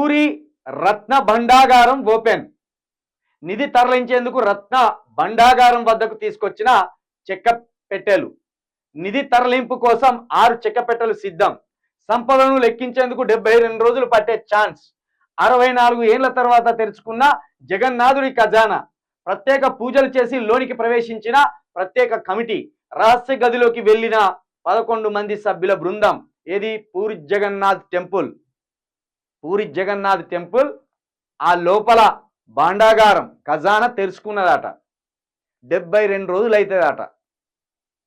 పూరి రత్న భండాగారం open. నిధి తరలించేందుకు రత్న భండాగారం వద్దకు తీసుకొచ్చిన చెక్క పెట్టెలు. నిధి తరలింపు కోసం 6 చెక్క పెట్టెలు సిద్ధం. సంపదను లెక్కించేందుకు 72 రోజులు పట్టే ఛాన్స్. 64 ఏళ్ల తర్వాత తెరుచుకున్న జగన్నాథుడి ఖజానా. ప్రత్యేక పూజలు చేసి లోనికి ప్రవేశించిన ప్రత్యేక కమిటీ. రహస్య గదిలోకి వెళ్లిన 11 మంది సభ్యుల బృందం. ఏది? పూరి జగన్నాథ్ టెంపుల్. పూరి జగన్నాథ్ టెంపుల్ ఆ లోపల భాండాగారం ఖజానా తెరుచుకున్నదట. 72 రోజులు అవుతుందట.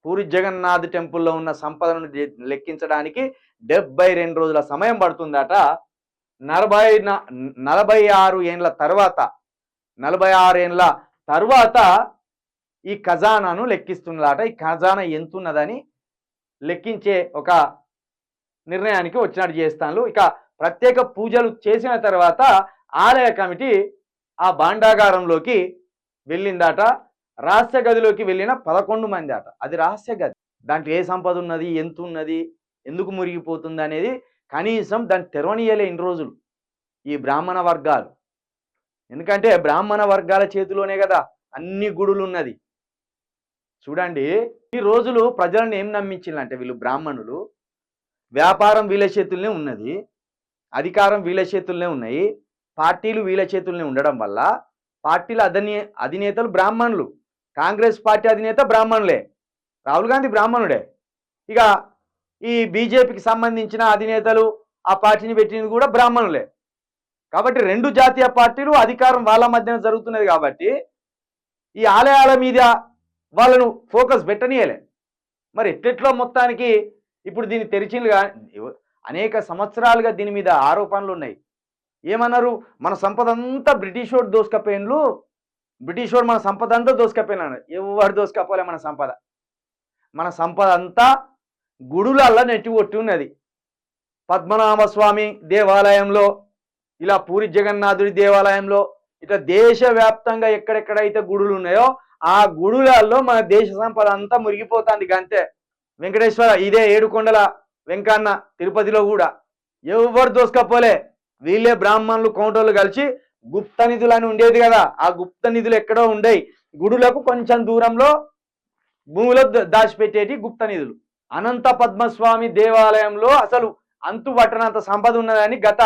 పూరి జగన్నాథ్ టెంపుల్లో ఉన్న సంపదను లెక్కించడానికి 72 రోజుల సమయం పడుతుందట. 46 ఏళ్ల తర్వాత 46 ఏళ్ల తర్వాత ఈ ఖజానాను లెక్కిస్తున్నదట. ఈ ఖజానా ఎంతున్నదని లెక్కించే ఒక నిర్ణయానికి వచ్చినట్టు చేస్తాను. ఇక ప్రత్యేక పూజలు చేసిన తర్వాత ఆలయ కమిటీ ఆ భాండాగారంలోకి వెళ్ళిందట. రహస్య గదిలోకి వెళ్ళిన 11 మంది అట. అది రహస్య గది. దాంట్లో ఏ సంపద ఉన్నది, ఎంత ఉన్నది, ఎందుకు మురిగిపోతుంది అనేది కనీసం దాన్ని తెరవనీయలే ఇన్ని రోజులు ఈ బ్రాహ్మణ వర్గాలు. ఎందుకంటే బ్రాహ్మణ వర్గాల చేతిలోనే కదా అన్ని గుడులు ఉన్నది. చూడండి, ఈ రోజులు ప్రజలను ఏం నమ్మించిందంటే వీళ్ళు బ్రాహ్మణులు, వ్యాపారం వీళ్ళ చేతుల్నే ఉన్నది, అధికారం వీళ్ళ చేతుల్నే ఉన్నాయి, పార్టీలు వీళ్ళ చేతుల్నే ఉండడం వల్ల పార్టీల అధినేతలు బ్రాహ్మణులు. కాంగ్రెస్ పార్టీ అధినేత బ్రాహ్మణులే, రాహుల్ గాంధీ బ్రాహ్మణుడే. ఇక ఈ బీజేపీకి సంబంధించిన అధినేతలు ఆ పార్టీని పెట్టినది కూడా బ్రాహ్మణులే. కాబట్టి 2 జాతీయ పార్టీలు అధికారం వాళ్ళ మధ్యన జరుగుతున్నది. కాబట్టి ఈ ఆలయాల మీద వాళ్ళను ఫోకస్ పెట్టనీయలే. మరి ఎట్లెట్లో మొత్తానికి ఇప్పుడు దీన్ని తెరిచిందిగా అనేక సంవత్సరాలుగా దీని మీద ఆరోపణలు ఉన్నాయి. ఏమన్నారు? మన సంపద అంతా బ్రిటిష్ వాడు దోసుకపోయిన్లు, బ్రిటిష్ వాడు మన సంపద అంతా దోసుకపోయినాడు. ఎవరు దోసుకపోలే మన సంపద. మన సంపద అంతా గుడులల్లా నెట్టికొట్టి ఉన్నది. పద్మనాభస్వామి దేవాలయంలో, ఇలా పూరి జగన్నాథుడి దేవాలయంలో, ఇట్లా దేశవ్యాప్తంగా ఎక్కడెక్కడైతే గుడులు ఉన్నాయో ఆ గుడులలో మన దేశ సంపద అంతా మురిగిపోతుంది. గంతే. వెంకటేశ్వర ఇదే ఏడుకొండల వెంకన్న తిరుపతిలో కూడా ఎవరు దోసుకపోలే. వీళ్ళే బ్రాహ్మణులు కౌంటర్లు కలిసి గుప్త నిధులు అని ఉండేది కదా, ఆ గుప్త నిధులు ఎక్కడో ఉండేవి. గుడులకు కొంచెం దూరంలో భూమిలో దాచిపెట్టేటి గుప్త నిధులు. అనంత పద్మస్వామి దేవాలయంలో అసలు అంతు పట్టనంత సంపద ఉన్నదని గత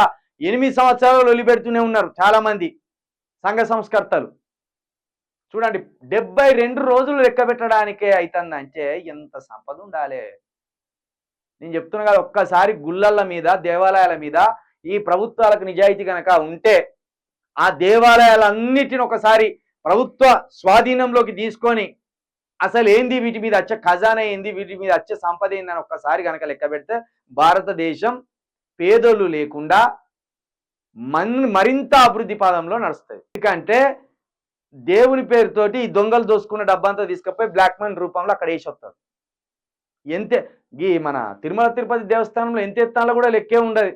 8 సంవత్సరాలు వదిలిపెడుతూనే ఉన్నారు చాలా మంది సంఘ సంస్కర్తలు. చూడండి, 72 రోజులు లెక్క పెట్టడానికే అవుతుందంటే ఎంత సంపద ఉండాలి. నేను చెప్తున్నా కదా, ఒక్కసారి గుళ్ళల మీద, దేవాలయాల మీద ఈ ప్రభుత్వాలకు నిజాయితీ కనుక ఉంటే ఆ దేవాలయాలన్నిటిని ఒకసారి ప్రభుత్వ స్వాధీనంలోకి తీసుకొని అసలు ఏంది, వీటి మీద వచ్చే ఖజానా ఏంది, వీటి మీద వచ్చే సంపద ఏందని ఒక్కసారి కనుక లెక్క పెడితే భారతదేశం పేదోళ్ళు లేకుండా మరింత అభివృద్ధి పాదంలో నడుస్తుంది. ఎందుకంటే దేవుని పేరుతోటి ఈ దొంగలు దోసుకున్న డబ్బంతా తీసుకుపోయి బ్లాక్ మనీ రూపంలో అక్కడ వేసి వస్తారు. ఎంతే ఈ మన తిరుమల తిరుపతి దేవస్థానంలో ఎంత ఎత్తాలో కూడా లెక్కే ఉండదు.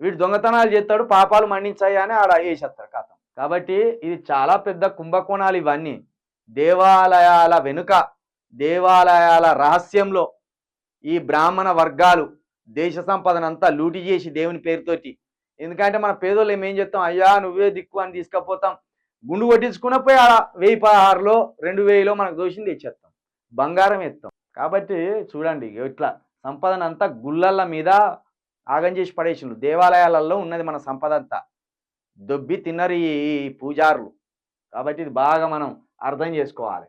వీడు దొంగతనాలు చేస్తాడు, పాపాలు మండించాయి అని ఆడ వేసేస్తారు కథ. కాబట్టి ఇది చాలా పెద్ద కుంభకోణాలు ఇవన్నీ. దేవాలయాల వెనుక, దేవాలయాల రహస్యంలో ఈ బ్రాహ్మణ వర్గాలు దేశ సంపదనంతా లూటి చేసి దేవుని పేరుతోటి. ఎందుకంటే మన పేదోళ్ళు ఏం చేస్తాం, అయ్యా నువ్వే దిక్కు అని తీసుకపోతాం, గుండు కొట్టించుకున్న పోయి ఆడ 1016లో 2000లో మనకు దోషిని తెచ్చేస్తాం, బంగారం ఎత్తాం. కాబట్టి చూడండి, ఇట్లా సంపదనంతా గుళ్ళల మీద ఆగం చేసి పడేసిండ్రు. దేవాలయాలలో ఉన్నది మన సంపద అంతా దొబ్బి తిన్నరు ఈ పూజారులు. కాబట్టి ఇది బాగా మనం అర్థం చేసుకోవాలి.